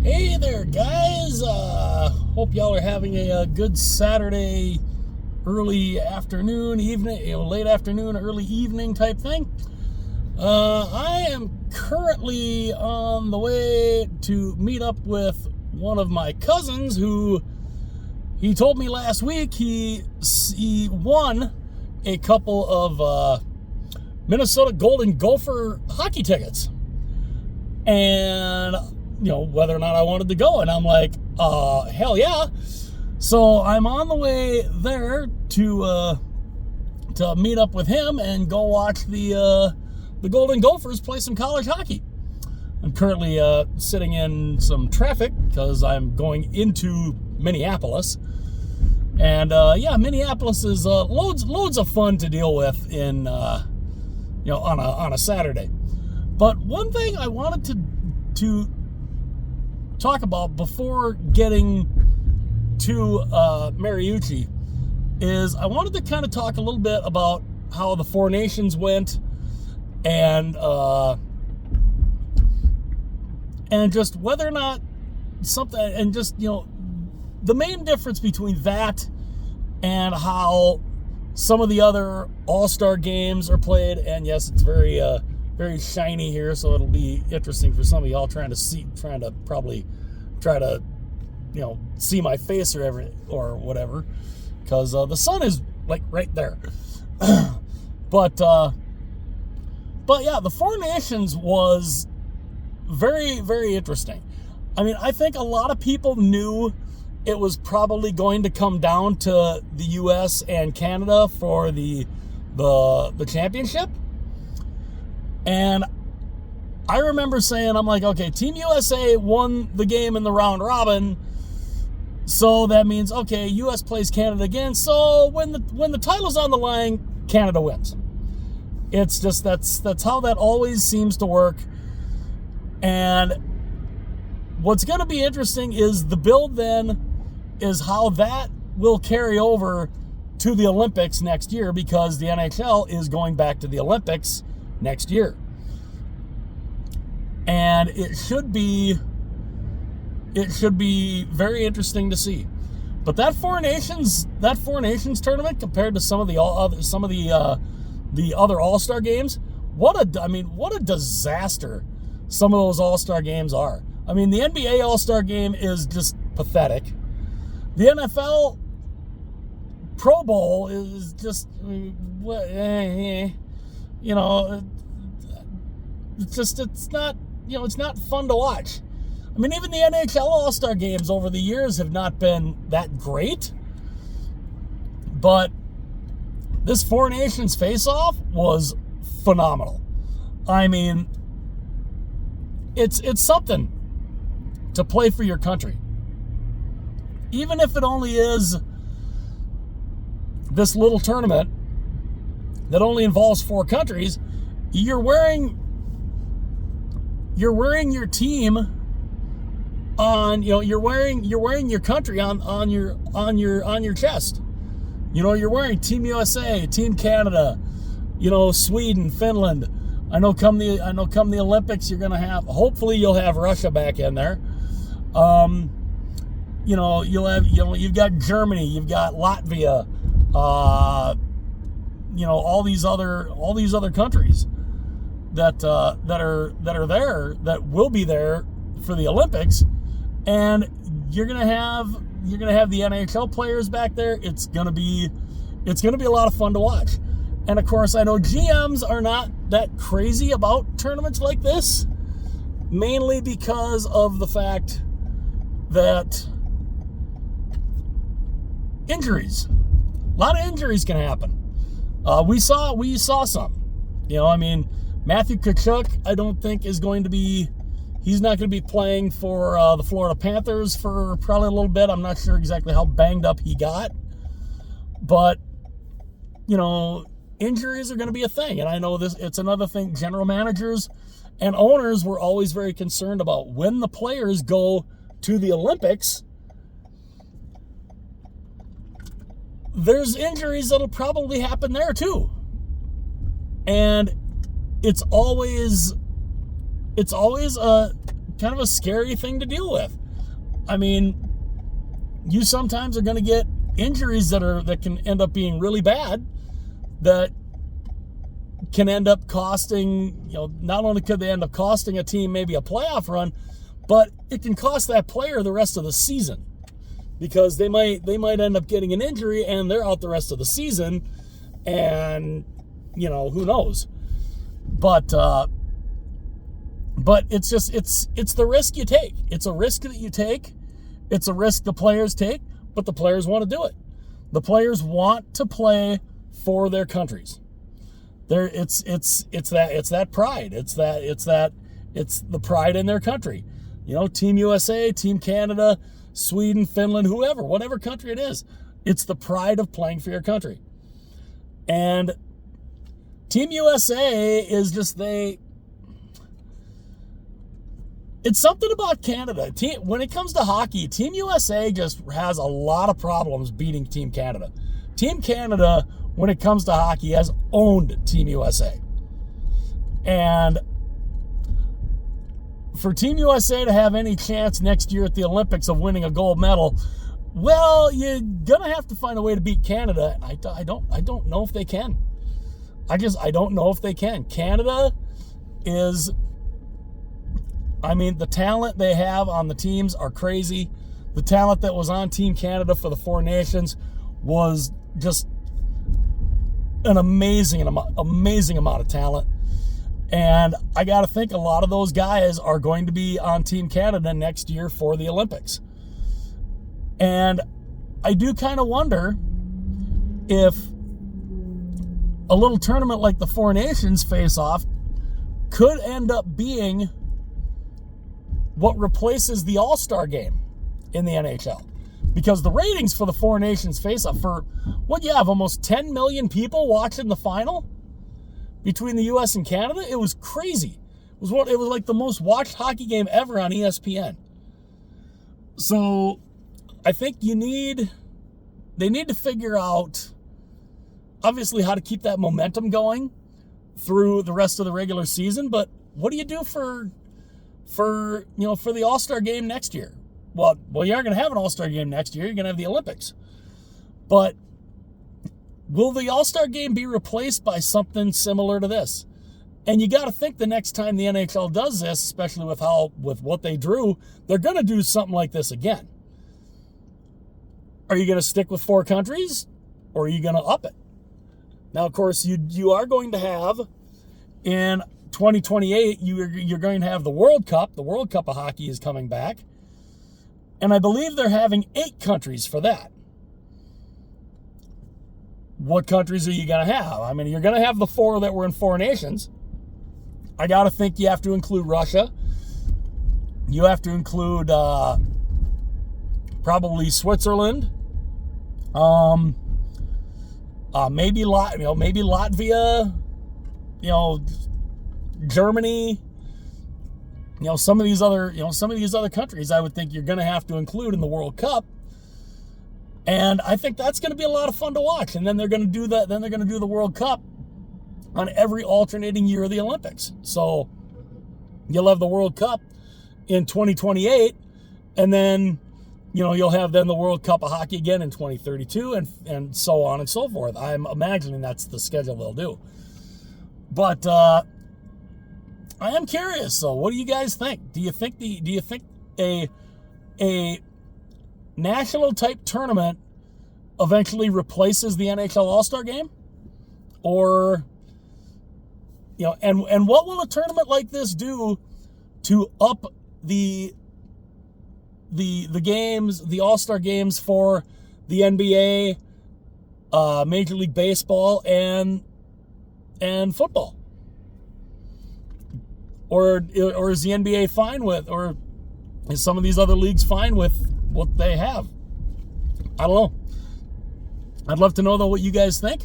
Hey there, guys. Hope y'all are having a good Saturday, early afternoon, evening, late afternoon, early evening type thing. I am currently on the way to meet up with one of my cousins who he told me last week he won a couple of Minnesota Golden Gopher hockey tickets. And whether or not I wanted to go. And I'm like, hell yeah. So I'm on the way there to meet up with him and go watch the Golden Gophers play some college hockey. I'm currently sitting in some traffic because I'm going into Minneapolis. And Minneapolis is loads of fun to deal with in on a Saturday. But one thing I wanted to talk about before getting to Mariucci is I wanted to kind of talk a little bit about how the Four Nations went and just whether or not something, and just the main difference between that and how some of the other all-star games are played. And yes, it's very shiny here, so it'll be interesting for some of y'all trying to see my face or whatever, because the sun is like right there. But yeah, the Four Nations was very, very interesting. I mean, I think a lot of people knew it was probably going to come down to the U.S. and Canada for the championship. And I remember saying, I'm like, okay, Team USA won the game in the round robin, so that means, okay, US plays Canada again, so when the title's on the line, Canada wins. It's just, that's how that always seems to work. And what's going to be interesting is the build then is how that will carry over to the Olympics next year, because the NHL is going back to the Olympics next year. And it should be very interesting to see. But that Four Nations tournament, compared to some of the other All-Star games, what a disaster some of those All-Star games are. I mean, the NBA All-Star game is just pathetic. The NFL Pro Bowl is just it's not fun to watch. I mean, even the NHL All-Star games over the years have not been that great. But this Four Nations face-off was phenomenal. I mean, it's something to play for your country. Even if it only is this little tournament that only involves 4 countries, you're wearing your team on, you're wearing your country on your chest. You're wearing Team USA, Team Canada, Sweden, Finland. I know come the Olympics, you're gonna have, hopefully you'll have Russia back in there. You'll have, you've got Germany, you've got Latvia, all these other countries that are there, that will be there for the Olympics. And you're gonna have the NHL players back there. It's gonna be a lot of fun to watch. And of course, I know GMs are not that crazy about tournaments like this, mainly because of the fact that injuries. A lot of injuries can happen. We saw some. Matthew Tkachuk, I don't think he's not going to be playing for the Florida Panthers for probably a little bit. I'm not sure exactly how banged up he got. But, injuries are going to be a thing. And I know it's another thing general managers and owners were always very concerned about. When the players go to the Olympics, there's injuries that'll probably happen there too. And it's always a kind of a scary thing to deal with. I mean, you sometimes are going to get injuries that can end up being really bad, that can end up costing, not only could they end up costing a team maybe a playoff run, but it can cost that player the rest of the season, because they might end up getting an injury and they're out the rest of the season, and who knows. But it's just it's the risk you take. It's a risk that you take. It's a risk the players take, but the players want to do it. The players want to play for their countries. It's that pride. It's the pride in their country. Team USA, Team Canada, Sweden, Finland, whatever country it is. It's the pride of playing for your country. And Team USA is just it's something about Canada. When it comes to hockey, Team USA just has a lot of problems beating Team Canada. Team Canada, when it comes to hockey, has owned Team USA. And for Team USA to have any chance next year at the Olympics of winning a gold medal, well, you're going to have to find a way to beat Canada. I don't know if they can. I don't know if they can. Canada is... the talent they have on the teams are crazy. The talent that was on Team Canada for the Four Nations was just an amazing amount of talent. And I got to think a lot of those guys are going to be on Team Canada next year for the Olympics. And I do kind of wonder if a little tournament like the Four Nations face-off could end up being what replaces the All-Star game in the NHL. Because the ratings for the Four Nations face-off, for what you have, almost 10 million people watching the final between the U.S. and Canada, it was crazy. It was like the most watched hockey game ever on ESPN. So I think they need to figure out, obviously, how to keep that momentum going through the rest of the regular season. But what do you do for the All-Star game next year? Well, you aren't going to have an All-Star game next year. You're going to have the Olympics. But will the All-Star game be replaced by something similar to this? And you got to think the next time the NHL does this, especially with what they drew, they're going to do something like this again. Are you going to stick with 4 countries, or are you going to up it? Now, of course, you are going to have in 2028, you're going to have the World Cup. The World Cup of hockey is coming back. And I believe they're having 8 countries for that. What countries are you going to have? You're going to have the 4 that were in Four Nations. I got to think you have to include Russia. You have to include probably Switzerland. Maybe Latvia. Germany, some of these other countries I would think you're going to have to include in the World Cup. And I think that's going to be a lot of fun to watch. And then they're going to do that. Then they're going to do the World Cup on every alternating year of the Olympics. So you'll have the World Cup in 2028, and then you'll have then the World Cup of hockey again in 2032, and so on and so forth. I'm imagining that's the schedule they'll do. But I am curious. So, what do you guys think? Do you think a national type tournament eventually replaces the NHL All-Star game? Or and what will a tournament like this do to up the games, the All-Star games for the NBA, Major League Baseball, and football? Or is the NBA fine with, or is some of these other leagues fine with what they have? I don't know. I'd love to know, though, what you guys think.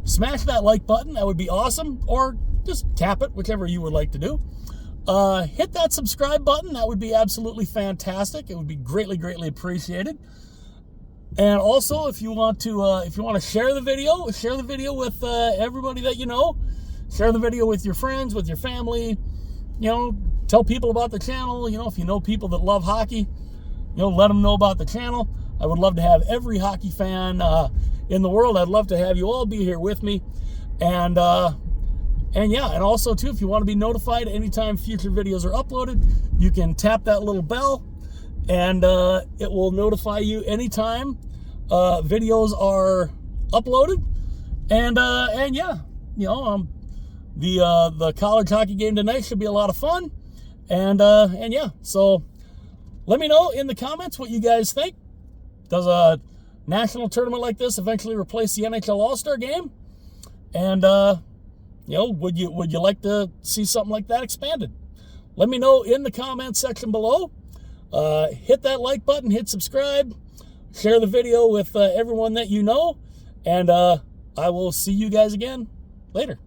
Smash that like button. That would be awesome. Or just tap it, whichever you would like to do. Hit that subscribe button. That would be absolutely fantastic. It would be greatly, greatly appreciated. And also, if you want to share the video with everybody that you know. Share the video with your friends, with your family. tell people about the channel. You know, if you know people that love hockey, you know, let them know about the channel. I would love to have every hockey fan in the world. I'd love to have you all be here with me. And yeah, and also too, if you want to be notified anytime future videos are uploaded, you can tap that little bell, and it will notify you anytime videos are uploaded. And yeah, you know, the college hockey game tonight should be a lot of fun. And yeah, so let me know in the comments what you guys think. Does a national tournament like this eventually replace the NHL All-Star game? And you know, would you like to see something like that expanded? Let me know in the comments section below. Hit that like button, hit subscribe, share the video with everyone that you know, and I will see you guys again later.